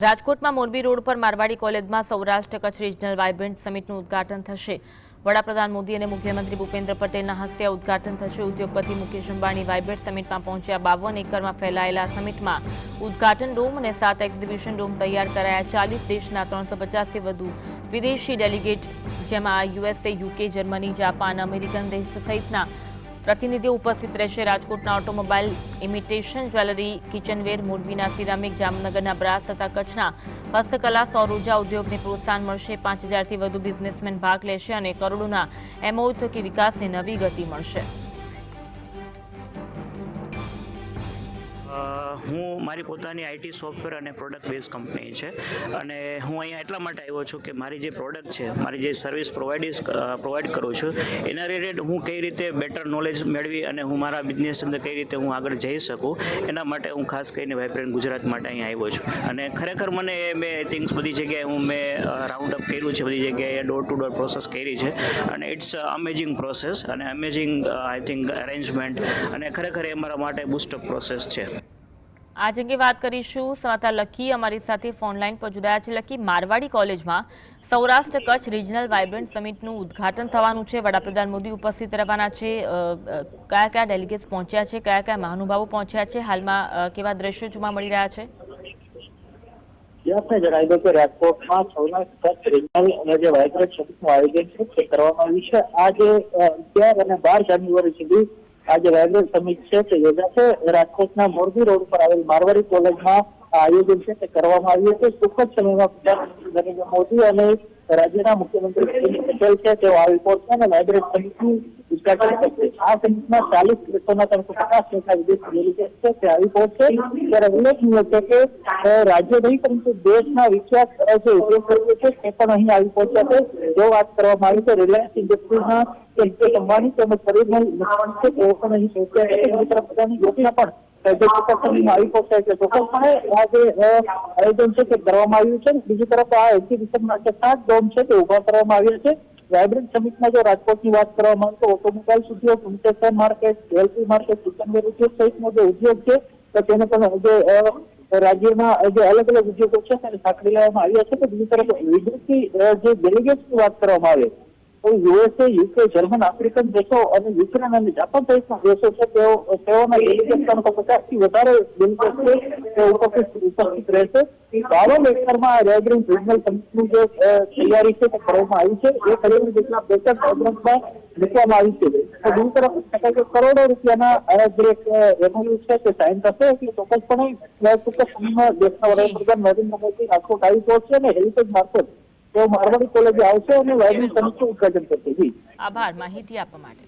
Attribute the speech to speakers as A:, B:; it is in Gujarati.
A: રાજકોટમાં મોરબી રોડ પર મારવાડી કોલેજમાં સૌરાષ્ટ્ર કચ્છ રિજનલ વાઇબ્રન્ટ સમિટનું ઉદ્ઘાટન થશે। વડાપ્રધાન મોદી અને મુખ્યમંત્રી ભૂપેન્દ્ર પટેલના હસ્તે ઉદ્ઘાટન થશે। ઉદ્યોગપતિ મુકેશ અંબાણી વાઇબ્રન્ટ સમિટમાં પહોંચ્યા। 52 એકરમાં ફેલાયેલા સમિટમાં ઉદ્ઘાટન ડોમ અને 7 એક્ઝિબિશન ડોમ તૈયાર કરાયા। 40 દેશના 350થી વધુ વિદેશી ડેલિગેટ, જેમાં USA, UK, Germany, Japan, American દેશ સહિતના प्रतिनिधियों उपस्थित रहेशे। राजकोटना ऑटोमोबाइल, इमिटेशन ज्वेलरी, किचनवेर, मोरबीना सिरामिक, जामनगरना ब्रास तथा कच्छना हस्तकला, सौर ऊर्जा उद्योगने प्रोत्साहन मळशे। 5000 थी वधु बिजनेसमेन भाग लेशे अने करोड़ोना एमओयू थकी विकासने नवी गति मळशे।
B: હું મારી પોતાની આઈટી સોફ્ટવેર અને પ્રોડક્ટ બેઝ કંપની છે અને હું અહીંયા એટલા માટે આવ્યો છું કે મારી જે પ્રોડક્ટ છે, મારી જે સર્વિસ પ્રોવાઈડ કરું છું એના રિલેટેડ હું કઈ રીતે બેટર નોલેજ મેળવી અને હું મારા બિઝનેસ અંદર કઈ રીતે હું આગળ જઈ શકું, એના માટે હું ખાસ કરીને વાઇબ્રન્ટ ગુજરાત માટે અહીંયા આવ્યો છું। અને ખરેખર મને મેં થિંગ્સ બધી જગ્યાએ મેં રાઉન્ડ અપ કર્યું છે, બધી જગ્યાએ ડોર ટુ ડોર પ્રોસેસ કરી છે અને ઇટ્સ અમેઝિંગ પ્રોસેસ અને અમેઝિંગ આઈ થિંક અરેન્જમેન્ટ અને ખરેખર એ મારા માટે બૂસ્ટઅપ પ્રોસેસ છે।
A: आज अंगे बात करीशुं। संवाददाता लकी अमारी साथे फोनलाइन पर जोड़ाया छे। लकी, मारवाड़ी कॉलेजमां सौराष्ट्र कच्छ रिजनल वाइब्रન્ટ समिटनुं उद्घाटन थवानुं छे। वडाप्रधान मोदी उपस्थित रहेवाना छे। कया कया डेलिगेट्स पहोंच्या छे, कया कया महानुभावो पहोंच्या छे, हालमां केवा दृश्यो जोवा मळी रह्या छे?
C: आपने जणाव्युं કે રાજકોટમાં સૌરાષ્ટ્ર કચ્છ રિજનલ અને જે વાઇબ્રન્ટ સમિટનું આયોજન છે તે કરવામાં આવ્યું છે। આજે 11 અને 12 જાન્યુઆરી સુધી आज वाइब्रન્ટ समिट है योजाशे। राजकोटना मोरबी रोड पर आवेल मारवाड़ी कॉलेजमां आयोजन है करवामां आव्युं छे। टूंक ज समयमां प्रधानमंत्री नरेन्द्र मोदी અને રાજ્યના મુખ્યમંત્રી ભૂપેન્દ્ર પટેલ છે તેઓ આવી પહોંચશે અને વાઇબ્રન્ટ સમિટનું ઉદ્ઘાટન કરશે। આ સમિટમાં 40 દેશોના 350 જેટલા વિદેશી ડેલિગેટ છે તે આવી પહોંચશે। ત્યારે ઉલ્લેખનીય છે કે રાજ્ય નહીં પરંતુ દેશના વિખ્યાત જે ઉદ્યોગપતિઓ છે તે પણ અહીં આવી પહોંચ્યા છે। જો વાત કરવામાં આવી તો રિલાયન્સ ઇન્ડસ્ટ્રીઝના મુકેશ અંબાણી તેમજ પરિમલ છે તેઓ પણ અહીં પહોંચ્યા છે। બીજી તરફ બધાની યોજના પણ આવી પહોંચાય છે। ચોક્કસપણે આ જે આયોજન છે તે કરવામાં આવ્યું છે। બીજી તરફ આ એક્ઝિબિશન માટે 7 ડોમ છે તે ઉભા કરવામાં આવ્યા છે। વાઇબ્રન્ટ સમિટમાં જો રાજકોટની વાત કરવામાં આવે તો ઓટોમોબાઈલ ઉદ્યોગ, imitation market, jewellery market, kitchenware ઉદ્યોગ સહિતનો જે ઉદ્યોગ છે તો તેને પણ જે રાજ્યના જે અલગ અલગ ઉદ્યોગો છે તેને સાંકળી લેવામાં આવ્યા છે। તો બીજી તરફ વિદેશી જે ડેલિગેટ્સની વાત કરવામાં આવે તો યુએસએ, યુકે, જર્મન, આફ્રિકન દેશો અને યુક્રેન અને જાપાન સહિતના દેશો છે તેઓના ડેલિગેટ 350થી વધારે ડેલિગેટ છે તે ઉપસ્થિત રહેશે। 52 એકરમાં વાઇબ્રન્ટ રિજનલ સમિટની જે તૈયારી છે તે કરવામાં આવી છે। 1,000 જેટલા પેકેજ વાઇબ્રન્ટમાં મૂકવામાં આવી છે। તો બીજી તરફ કરોડો રૂપિયાના જે એમઓયુ છે તે સાઇન થશે એટલે ચોક્કસપણે ટૂંક સમયમાં દેશના વડાપ્રધાન નરેન્દ્ર મોદી રાજકોટ આવી પહોંચશે અને હેરિટેજ માર્કેટ તો મારવાડી કોલેજે આવશે અને વાઇબ્રન્ટ સમિટનું ઉદ્ઘાટન કરશે।
A: આભાર માહિતી આપવા માટે।